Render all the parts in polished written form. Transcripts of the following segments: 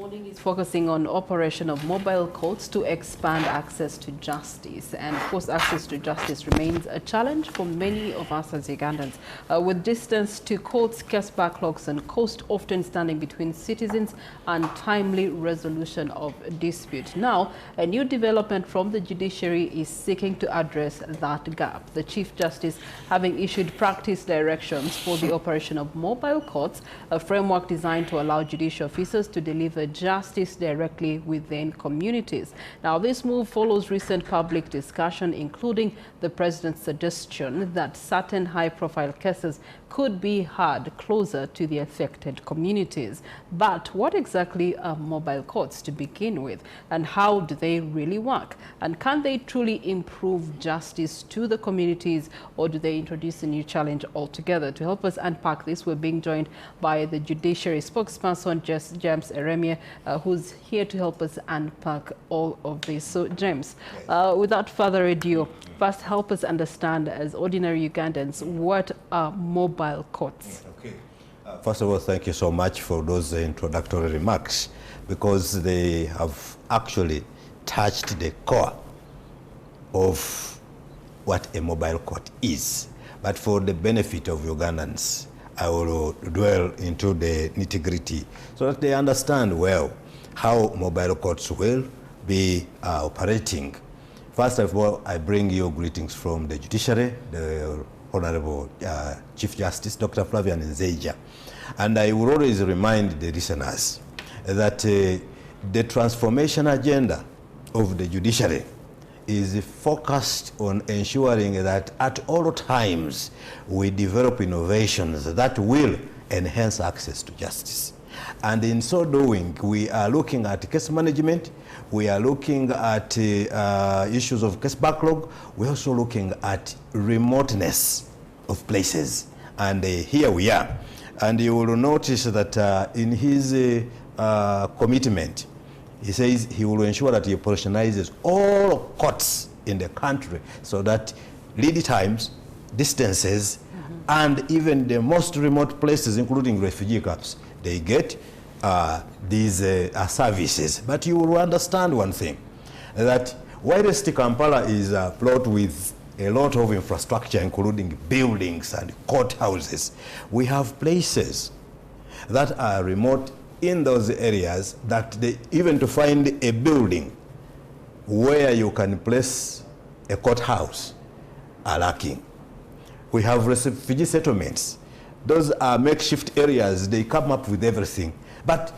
morning is focusing on operation of mobile courts to expand access to justice. And of course, access to justice remains a challenge for many of us as Ugandans. With distance to courts, case backlogs and cost often standing between citizens and timely resolution of dispute. Now, a new development from the judiciary is seeking to address that gap. The Chief Justice having issued practice directions for the operation of mobile courts, a framework designed to allow judicial officers to deliver justice directly within communities. Now, this move follows recent public discussion, including the President's suggestion that certain high-profile cases could be heard closer to the affected communities. But what exactly are mobile courts to begin with, and how do they really work? And can they truly improve justice to the communities, or do they introduce a new challenge altogether? To help us unpack this, we're being joined by the judiciary spokesperson, James Eremia, who's here to help us unpack all of this. So, James, without further ado, first help us understand, as ordinary Ugandans, what are mobile courts? Okay. First of all, thank you so much for those introductory remarks, because they have actually touched the core of what a mobile court is. But for the benefit of Ugandans, I will dwell into the nitty-gritty so that they understand well how mobile courts will be operating. First of all, I bring you greetings from the judiciary, the Honorable Chief Justice, Dr. Flavian Nzeija. And I will always remind the listeners that the transformation agenda of the judiciary is focused on ensuring that at all times we develop innovations that will enhance access to justice. And in so doing, we are looking at case management, we are looking at issues of case backlog, we're also looking at remoteness of places. And here we are. And you will notice that in his commitment, he says he will ensure that he operationalizes all courts in the country so that lead times, distances, and even the most remote places, including refugee camps, they get these services. But you will understand one thing, that whilst Kampala is fraught with a lot of infrastructure, including buildings and courthouses, we have places that are remote in those areas that even to find a building where you can place a courthouse are lacking. We have refugee settlements. Those are makeshift areas. They come up with everything. But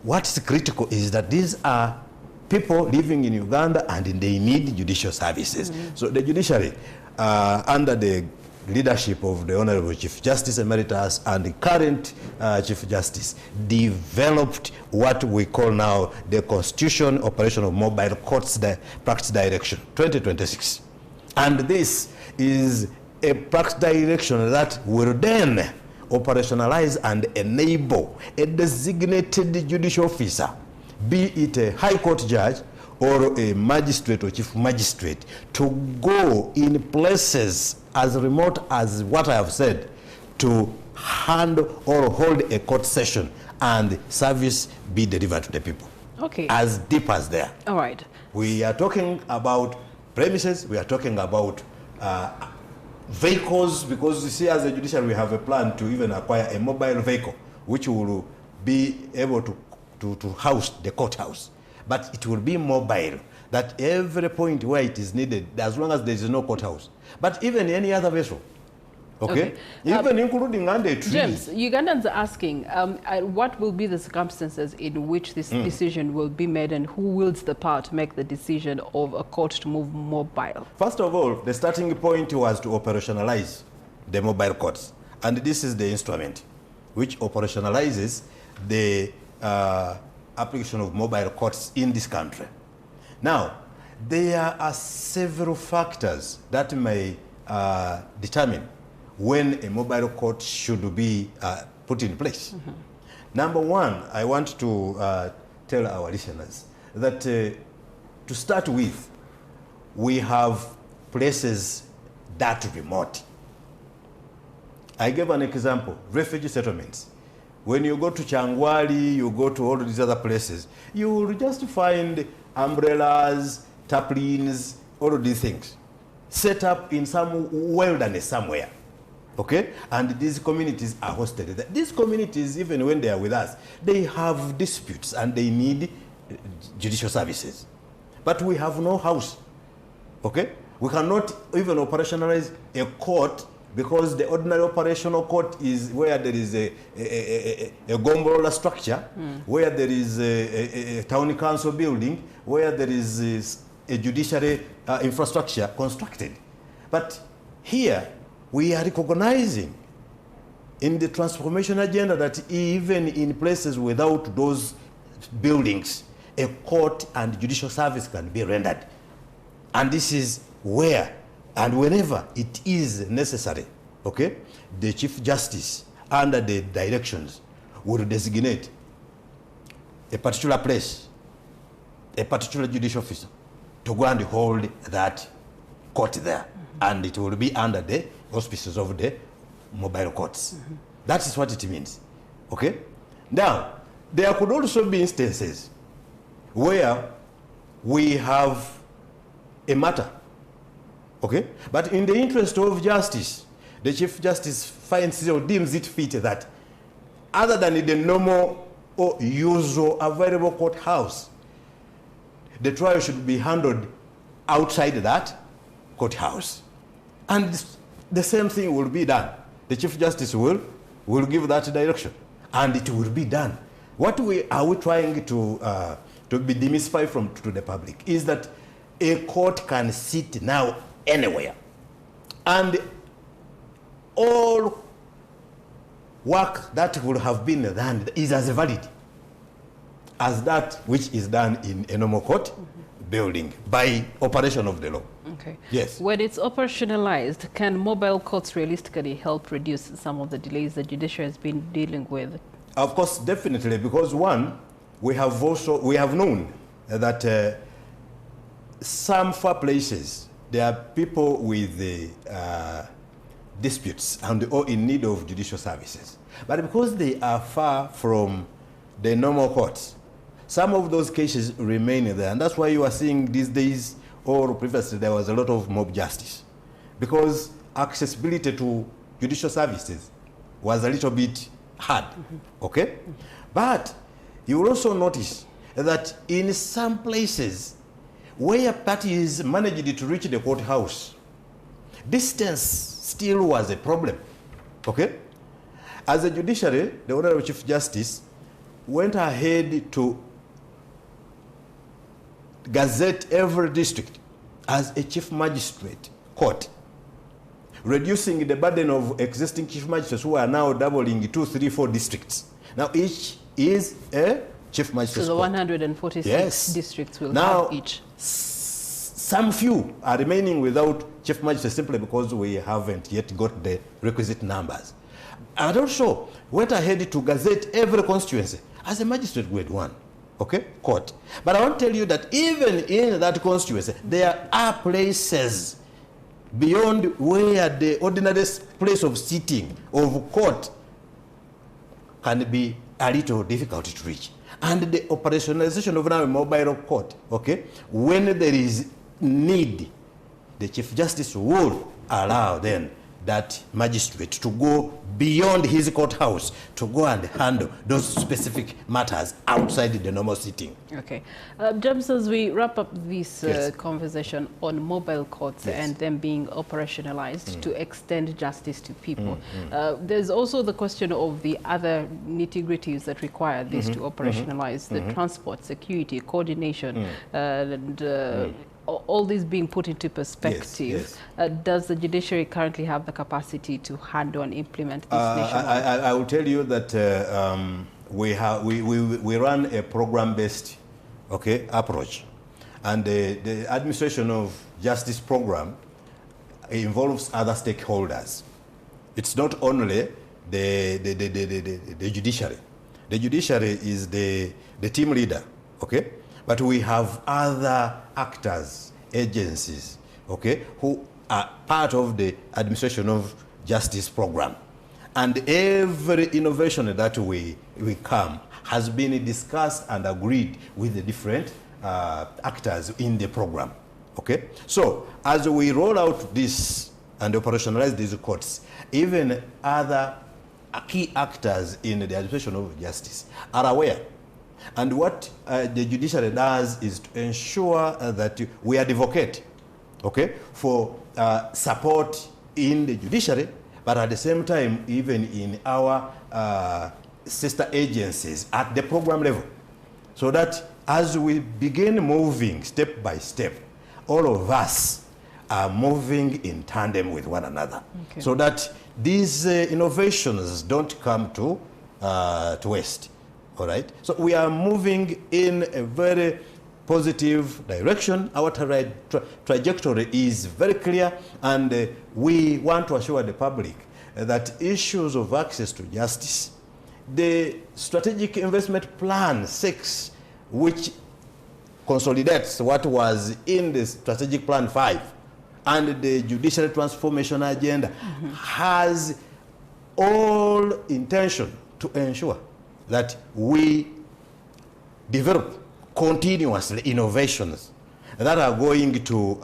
what's critical is that these are people living in Uganda and they need judicial services. So the judiciary, under the leadership of the Honorable Chief Justice Emeritus and the current Chief Justice, developed what we call now the Constitution Operation of Mobile Courts Practice Direction 2026. And this is a practice direction that will then operationalize and enable a designated judicial officer, be it a high court judge or a magistrate or chief magistrate, to go in places as remote as what I have said, to handle or hold a court session and service be delivered to the people. Okay. As deep as there. All right. We are talking about premises, we are talking about vehicles, because you see, as a judiciary, we have a plan to even acquire a mobile vehicle which will be able to house the courthouse. But it will be mobile, that every point where it is needed, as long as there is no courthouse. But even any other vessel, okay? Even including under trees. James, Ugandans are asking, what will be the circumstances in which this decision will be made, and who wields the power to make the decision of a court to move mobile? First of all, the starting point was to operationalize the mobile courts. And this is the instrument which operationalizes the application of mobile courts in this country. Now, there are several factors that may determine when a mobile court should be put in place. Number one, I want to tell our listeners that to start with, we have places that remote. I gave an example, refugee settlements. when you go to Changwali, you go to all these other places, you will just find umbrellas, tarpaulins, all of these things set up in some wilderness somewhere. Okay? And these communities are hosted there. These communities, even when they are with us, they have disputes and they need judicial services. But we have no house. Okay? We cannot even operationalize a court because the ordinary operational court is where there is a gombola structure, where there is a town council building, where there is a judiciary infrastructure constructed. But here, we are recognizing in the transformation agenda that even in places without those buildings, a court and judicial service can be rendered. And this is where and whenever it is necessary, okay, the Chief Justice, under the directions, will designate a particular place, a particular judicial officer, to go and hold that court there. And it will be under the auspices of the mobile courts. That is what it means. Okay? Now, there could also be instances where we have a matter. Okay? But in the interest of justice, the Chief Justice finds or deems it fit that other than in the normal or usual available courthouse, the trial should be handled outside that courthouse. And the same thing will be done. The Chief Justice will give that direction, and it will be done. What are we trying to be demystified to the public is that a court can sit now anywhere, and all work that would have been done is as valid as that which is done in a normal court building by operation of the law. Okay. Yes. When it's operationalized, can mobile courts realistically help reduce some of the delays the judiciary has been dealing with? Of course, definitely, because one, we have known that some far places, there are people with disputes and or in need of judicial services. But because they are far from the normal courts, some of those cases remain there. And that's why you are seeing these days, or previously, there was a lot of mob justice. Because accessibility to judicial services was a little bit hard. Okay? But you will also notice that in some places where parties managed to reach the courthouse, distance still was a problem. Okay? As a judiciary, the Honorable Chief Justice went ahead to gazette every district as a chief magistrate court, reducing the burden of existing chief magistrates who are now doubling 2, 3, 4 districts. Now each is a chief magistrate. So the court. 146 yes. districts will now, have each. Some few are remaining without chief magistrates simply because we haven't yet got the requisite numbers. And also went ahead to gazette every constituency as a magistrate grade 1. Okay, court. But I want to tell you that even in that constituency, there are places beyond where the ordinary place of sitting of court can be a little difficult to reach. And the operationalization of now a mobile court, okay, when there is need, the Chief Justice will allow then that magistrate to go beyond his courthouse to go and handle those specific matters outside the normal sitting. Okay. James, as we wrap up this yes. conversation on mobile courts yes. and them being operationalized to extend justice to people, there's also the question of the other nitty-gritties that require this to operationalize, the transport, security, coordination, and all this being put into perspective. Yes, yes. Does the judiciary currently have the capacity to handle and implement this nationwide? I will tell you that we run a program-based approach, and the administration of justice program involves other stakeholders. It's not only the judiciary. The judiciary is the team leader, okay? But we have other actors, agencies, okay, who are part of the administration of justice program. And every innovation that we come has been discussed and agreed with the different actors in the program. Okay? So as we roll out this and operationalize these courts, even other key actors in the administration of justice are aware. And what the judiciary does is to ensure that we advocate, okay, for support in the judiciary, but at the same time, even in our sister agencies at the program level, so that as we begin moving step by step, all of us are moving in tandem with one another, okay, so that these innovations don't come to waste. All right. So we are moving in a very positive direction. Our trajectory is very clear, and we want to assure the public that issues of access to justice, the Strategic Investment Plan 6, which consolidates what was in the Strategic Plan 5, and the Judicial Transformation Agenda, has all intention to ensure that we develop continuously innovations that are going to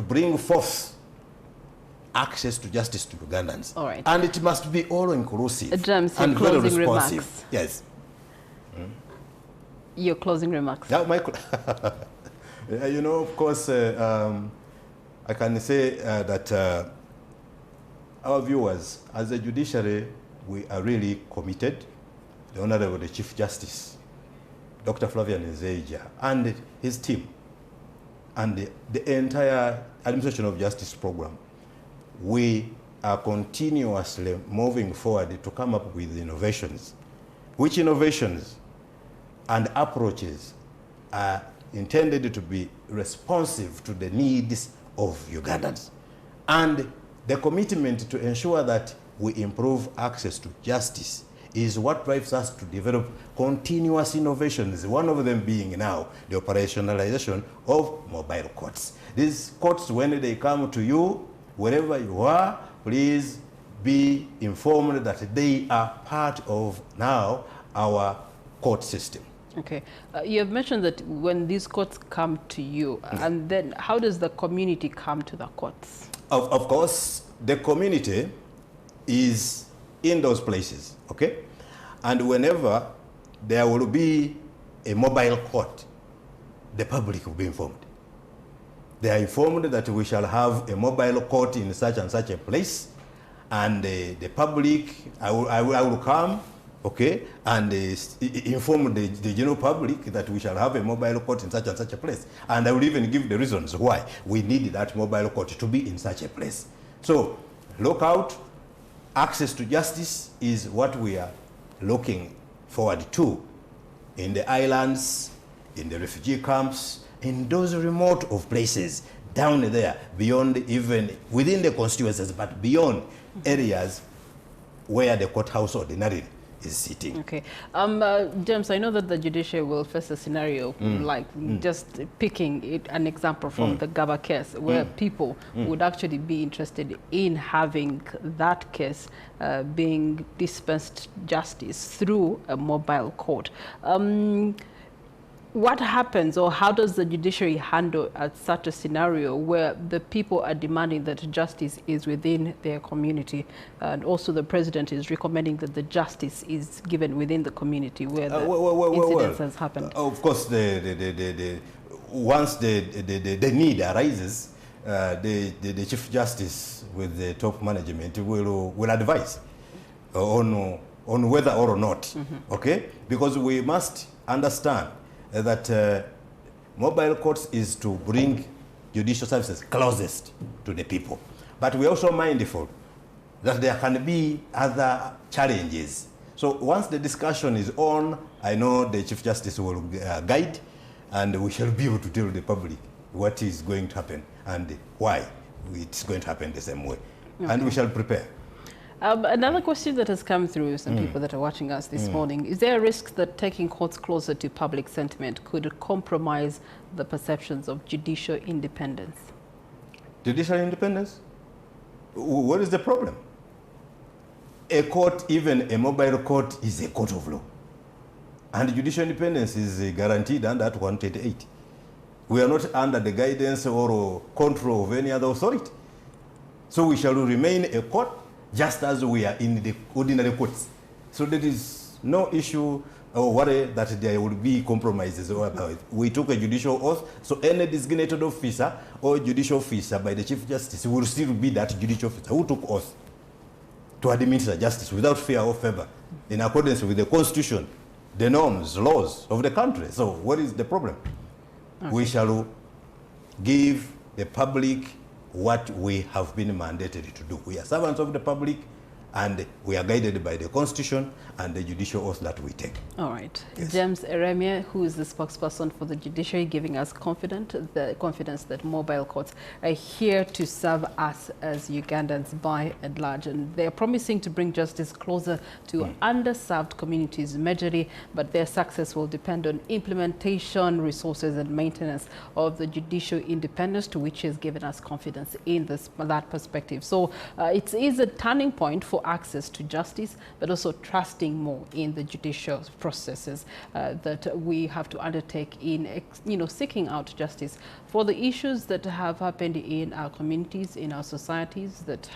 bring forth access to justice to Ugandans. All right. And it must be all inclusive James, and very responsive. Remarks. Yes. Your closing remarks. Yeah, you know, of course, I can say that our viewers, as a judiciary, we are really committed. The Honorable the Chief Justice, Dr. Flavian Nzeija, and his team, and the entire Administration of Justice program, we are continuously moving forward to come up with innovations. Which innovations and approaches are intended to be responsive to the needs of Ugandans. And the commitment to ensure that we improve access to justice is what drives us to develop continuous innovations, one of them being now the operationalization of mobile courts. These courts, when they come to you, wherever you are, please be informed that they are part of now our court system. Okay. You have mentioned that when these courts come to you, and then how does the community come to the courts? Of course, the community is in those places, okay? And whenever there will be a mobile court, the public will be informed. They are informed that we shall have a mobile court in such and such a place, and the public, I will come, okay, and inform the general public that we shall have a mobile court in such and such a place. And I will even give the reasons why we need that mobile court to be in such a place. So, look out. Access to justice is what we are looking forward to in the islands, in the refugee camps, in those remote of places down there, beyond even within the constituencies, but beyond areas where the courthouse ordinarily is sitting. Okay. James, I know that the judiciary will face a scenario just picking an example from the Gaba case where people would actually be interested in having that case being dispensed justice through a mobile court. What happens, or how does the judiciary handle such a scenario where the people are demanding that justice is within their community, and also the president is recommending that the justice is given within the community where the incident has happened? Of course, once the need arises, the Chief Justice with the top management will advise on whether or not, okay? Because we must understand that mobile courts is to bring judicial services closest to the people. But we're also mindful that there can be other challenges. So once the discussion is on, I know the Chief Justice will guide, and we shall be able to tell the public what is going to happen and why it's going to happen the same way. Okay. And we shall prepare. Another question that has come through some people that are watching us this morning, is there a risk that taking courts closer to public sentiment could compromise the perceptions of judicial independence? Judicial independence? What is the problem? A court, even a mobile court, is a court of law. And judicial independence is guaranteed under Article 128. We are not under the guidance or control of any other authority. So we shall remain a court just as we are in the ordinary courts. So there is no issue or worry that there will be compromises about it. We took a judicial oath, so any designated officer or judicial officer by the Chief Justice will still be that judicial officer who took oath to administer justice without fear or favor, in accordance with the Constitution, the norms, laws of the country. So what is the problem? Okay. We shall give the public what we have been mandated to do. We are servants of the public, and we are guided by the Constitution and the judicial oath that we take. All right. Yes. James Eremia, who is the spokesperson for the judiciary, giving us confidence that mobile courts are here to serve us as Ugandans by and large. And they are promising to bring justice closer to underserved communities majorly, but their success will depend on implementation, resources and maintenance of the judicial independence, to which has given us confidence in that perspective. So it is a turning point for access to justice, but also trusting more in the judicial processes that we have to undertake in, seeking out justice for the issues that have happened in our communities, in our societies, that